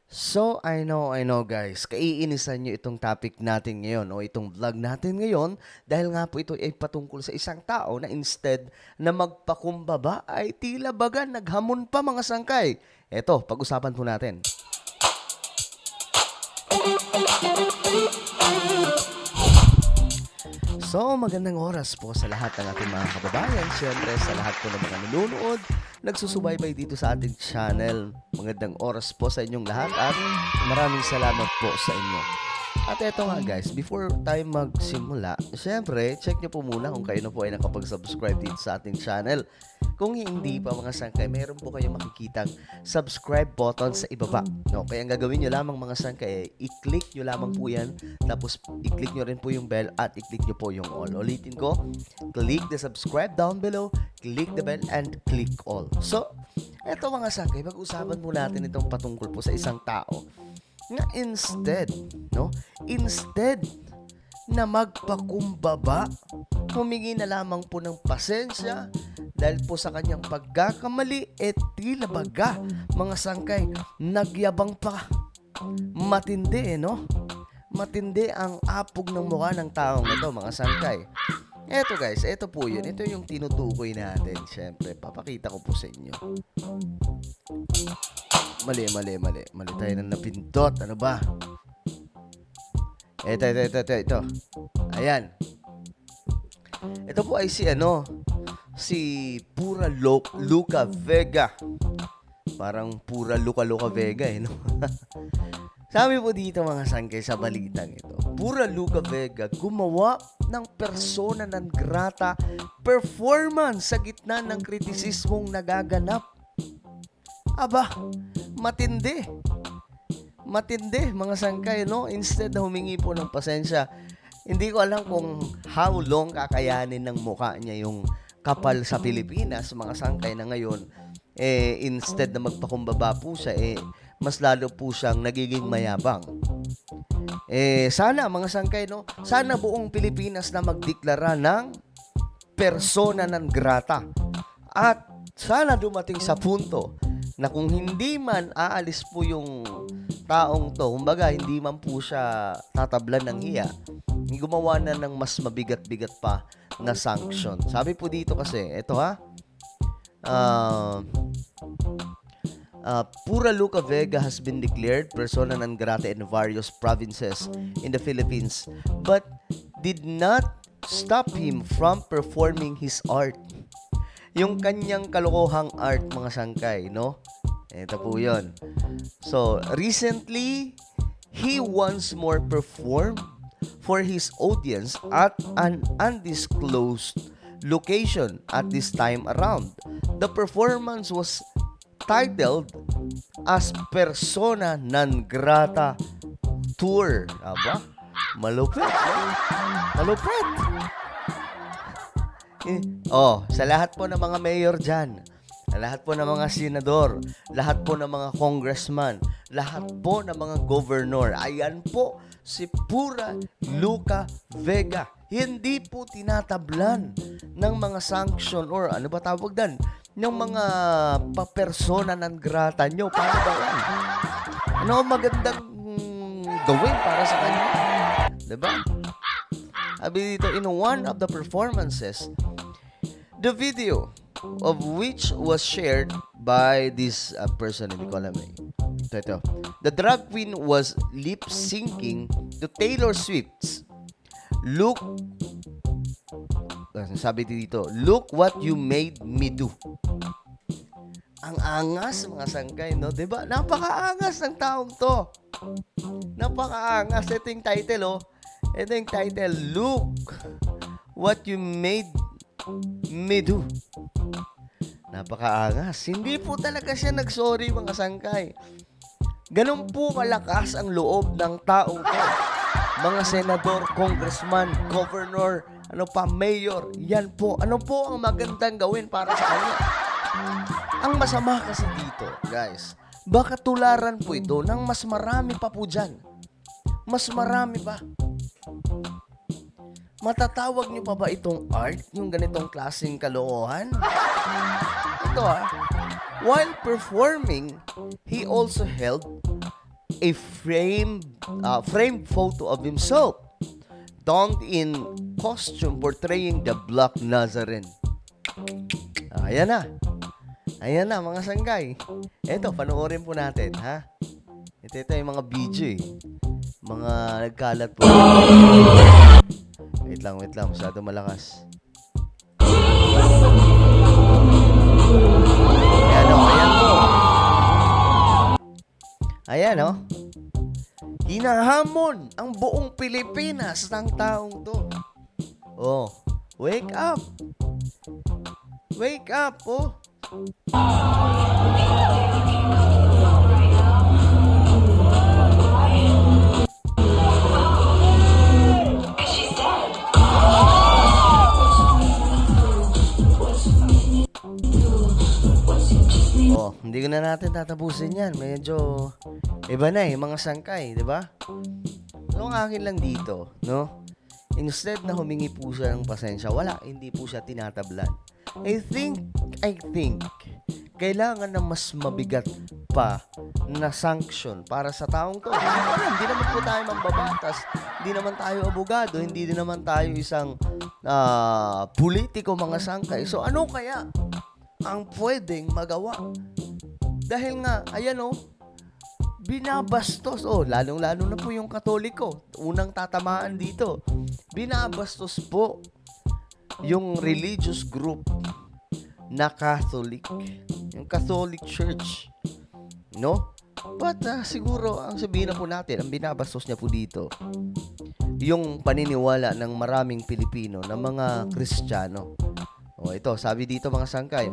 So, I know guys, kaiinisan nyo itong topic natin ngayon o itong vlog natin ngayon dahil nga po ito ay patungkol sa isang tao na instead na magpakumbaba ay tila baga naghamon pa mga sangkay. Eto, pag-usapan po natin. So, magandang oras po sa lahat ng ating mga kababayan. Siyempre, sa lahat po ng mga nanonood, nagsusubaybay dito sa ating channel. Magandang oras po sa inyong lahat at maraming salamat po sa inyo. At eto nga guys, before tayo magsimula, siyempre, check nyo po muna kung kayo na po ay nakapag-subscribe dito sa ating channel. Kung hindi pa mga sangkay, mayroon po kayong makikitang subscribe button sa ibaba. No? Kaya ang gagawin nyo lamang mga sangkay, i-click nyo lamang po yan, tapos i-click nyo rin po yung bell at i-click nyo po yung all. Ulitin ko, click the subscribe down below, click the bell, and click all. So, eto mga sangkay, pag-usapan po natin itong patungkol po sa isang tao na instead na magpakumbaba, humingi na lamang po ng pasensya dahil po sa kanyang pagkakamali, tila baga, mga sangkay, nagyabang pa. Matindi, no? Matindi ang apog ng mukha ng taong ito, mga sangkay. Eto guys, eto po yun. Ito yung tinutukoy natin. Siyempre, papakita ko po sa inyo. Mali tayo na napindot. Ano ba? Ito. Ayan. Ito po ay si Pura Luca Vega. Parang Pura Luca Vega, no? Sabi po dito mga sangkay sa balitang ito, Pura Luca Vega gumawa ng persona non grata performance sa gitna ng kritisismong nagaganap. Aba, matindi mga sangkay, no? Instead na humingi po ng pasensya, hindi ko alam kung how long kakayanin ng mukha niya yung kapal sa Pilipinas, mga sangkay, na ngayon instead na magpakumbaba po siya, mas lalo po siyang nagiging mayabang. Sana mga sangkay, no? Sana buong Pilipinas na magdeklara ng persona non grata. At sana dumating sa punto na kung hindi man aalis po yung taong to, kumbaga hindi man po siya tatablan ng hiya, gumawa na ng mas mabigat-bigat pa na sanction. Sabi po dito kasi, ito Pura Luca Vega has been declared persona non grata in various provinces in the Philippines, but did not stop him from performing his art. Yung kanyang kalokohang art, mga sangkay, no? Ito po yun. So, recently, he once more performed for his audience at an undisclosed location at this time around. The performance was titled as Persona Non Grata Tour. Aba, malupit. Malupit. Sa lahat po ng mga mayor dyan, lahat po ng mga senador, lahat po ng mga congressman, lahat po ng mga governor, ayan po si Pura Luca Vega. Hindi po tinatablan ng mga sanction or ano ba tawag dan, ng mga persona non grata nyo. Paano ba yan? Ano magandang gawin para sa kanya? Diba? Sabi dito, in one of the performances, the video of which was shared by this person, hindi ko alam ito. The drag queen was lip-syncing to Taylor Swift's sabi dito, "Look what you made me do." Ang angas, mga sangkay, no? Diba? Napakaangas ng taong to. Napakaangas. Ito yung title, Ito yung title, "Look what you made me do." Napakaangas. Hindi po talaga siya nagsorry, mga sangkay. Ganun po kalakas ang loob ng taong to. Mga senador, congressman, governor, mayor, yan po. Ano po ang magandang gawin para sa kanya? Ang masama kasi dito, guys, baka tularan po ito ng mas marami pa po dyan. Mas marami pa. Matatawag niyo pa ba itong art, yung ganitong klaseng kalokohan? Ito while performing, he also held a framed photo of himself, donned in costume portraying the Black Nazarene. Ayan na. Ayan na, mga sanggay. Eto, panoorin po natin, ha? Ito yung mga video, eh. Mga nagkalat po. Wait lang. Masyado malakas. Ayan o, ayan po. Ayan o. Hinahamon ang buong Pilipinas ng taong to. Oh, wake up. Wake up, oh. Oh, hindi ko na natin tatapusin yan. Medyo iba na eh, mga sangkay, di ba? So, ang akin lang dito, no? Instead na humingi po siya ng pasensya, hindi po siya tinatablan. I think, kailangan na mas mabigat pa na sanction para sa taong to. Hindi naman po tayo mambabatas, hindi naman tayo abogado, hindi din naman tayo isang politiko, mga sangkay. So, ano kaya ang pwedeng magawa? Dahil nga, ayan o, binabastos, lalong-lalo na po yung Katoliko, unang tatamaan dito. Binabastos po yung religious group na Catholic, yung Catholic Church, no? But siguro, ang sabihin na po natin, ang binabastos niya po dito, yung paniniwala ng maraming Pilipino, ng mga Kristiyano. Ito, sabi dito mga sangkay,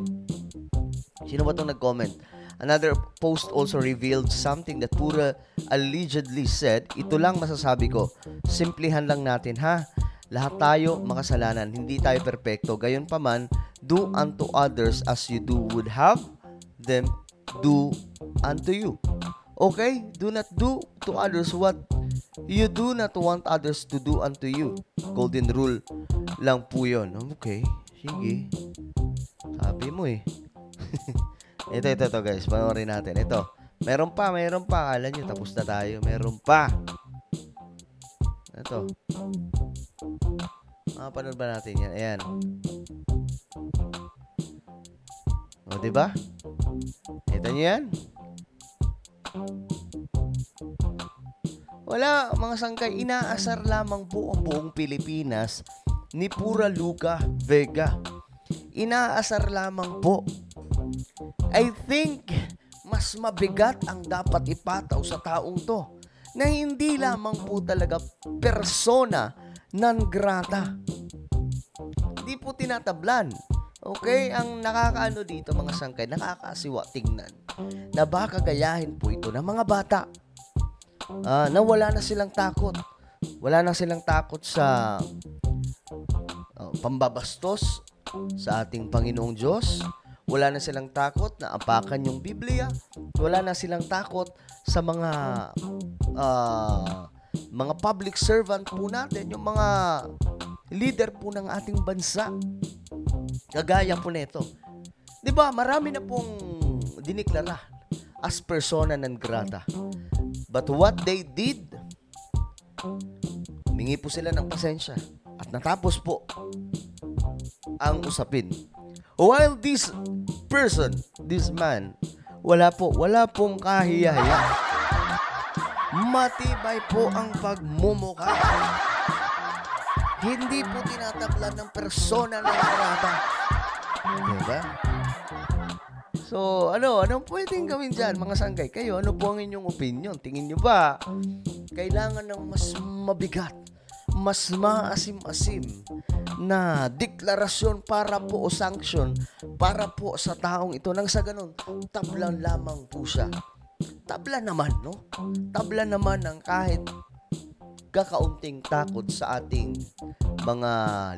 sino ba itong nag-comment? Another post also revealed something that Pura allegedly said. Ito lang masasabi ko, simplihan lang natin, ha? Lahat tayo makasalanan, hindi tayo perpekto. Gayon pa man, do unto others as you would have them do unto you. Okay? Do not do to others what you do not want others to do unto you. Golden rule lang po yun. Okay, sige. Sabi mo eh. Ito guys, panoorin natin. Ito, meron pa. Akala nyo, tapos na tayo. Meron pa. Ito. Panood ba natin yan? Ayan. O, diba? Ito nyo yan? Wala, mga sangkay. Inaasar lamang po ang buong Pilipinas ni Pura Luca Vega. Inaasar lamang po. I think mas mabigat ang dapat ipataw sa taong to na hindi lamang po talaga persona non grata. Hindi po tinatablan. Okay? Ang nakakaano dito mga sangkay, nakakasiwa tingnan na baka gayahin po ito ng mga bata na wala na silang takot. Wala na silang takot sa pambabastos sa ating Panginoong Diyos. Wala na silang takot na apakan yung Biblia. Wala na silang takot sa mga public servant po natin, yung mga leader po ng ating bansa. Kagaya po nito. 'Di ba? Marami na pong diniklara as persona non grata. But what they did, humingi po sila ng pasensya at natapos po ang usapin. While this man, wala pong kahiyahiya. Matibay po ang pagmumukha. Hindi po tinatablan ng persona ng grata. Diba? So, anong pwedeng gawin dyan, mga sanggay? Kayo, ano po ang inyong opinion? Tingin nyo ba kailangan ng mas mabigat, mas maasim-asim na deklarasyon para po o sanction para po sa taong ito, nang sa ganun tablan lamang po siya? Tablan naman, no? Tablan naman ang kahit kakaunting takot sa ating mga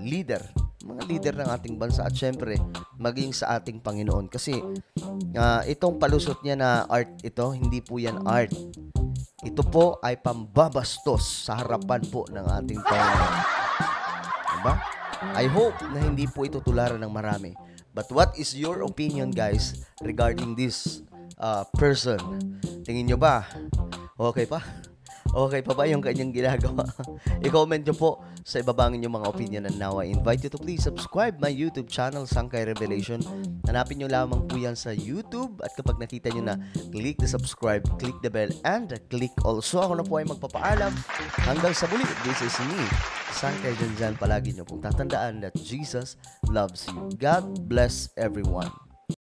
leader ng ating bansa at syempre maging sa ating Panginoon, kasi itong palusot niya na art ito, hindi po yan art. Ito po ay pambabastos sa harapan po ng ating Panginoon. Diba? I hope na hindi po ito tularan ng marami. But what is your opinion, guys, regarding this person? Tingin nyo ba Okay pa? Okay pa ba yung kanyang ginagawa? I-comment nyo po sa ibabang inyong mga opinion, and now I invite you to please subscribe my YouTube channel, Sangkay Revelation. Hanapin nyo lamang po yan sa YouTube, at kapag nakita nyo na, click the subscribe, click the bell, and click also. Ako na po ay magpapaalam. Hanggang sa muli, this is me, Sangkay Janjan. Palagi nyo pong tatandaan that Jesus loves you. God bless everyone.